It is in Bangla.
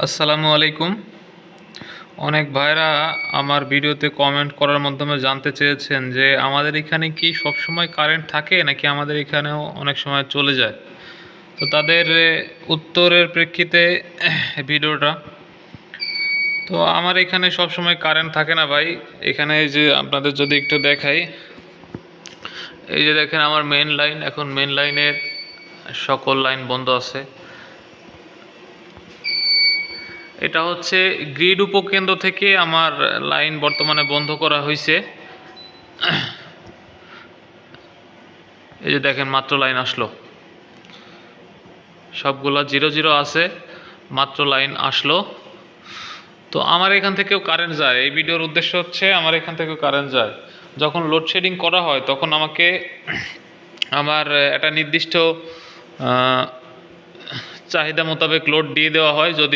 আসসালামু আলাইকুম। অনেক ভাইরা আমার ভিডিওতে কমেন্ট করার মাধ্যমে জানতে চেয়েছেন যে আমাদের এখানে কি সবসময় কারেন্ট থাকে নাকি আমাদের এখানেও অনেক সময় চলে যায়। তো তাদের উত্তরের প্রেক্ষিতে ভিডিওটা। তো আমার এখানে সবসময় কারেন্ট থাকে না ভাই। এখানে এই যে আপনাদের যদি একটু দেখাই, এই যে দেখেন আমার মেন লাইন, এখন মেন লাইনের সকল লাইন বন্ধ আছে। এটা হচ্ছে গ্রিড উপকেন্দ্র থেকে আমার লাইন বর্তমানে বন্ধ করা হয়েছে। এই যে দেখেন মাত্র লাইন আসলো, সবগুলা 0 0 আছে, মাত্র লাইন আসলো। তো আমার এখান থেকেও কারেন্ট যায়। এই ভিডিওর উদ্দেশ্য হচ্ছে আমার এখান থেকেও কারেন্ট যায়। যখন লোডশেডিং করা হয় তখন আমাকে আমার একটা নির্দিষ্ট চাহিদা মোতাবেক লোড দিয়ে দেওয়া হয়। যদি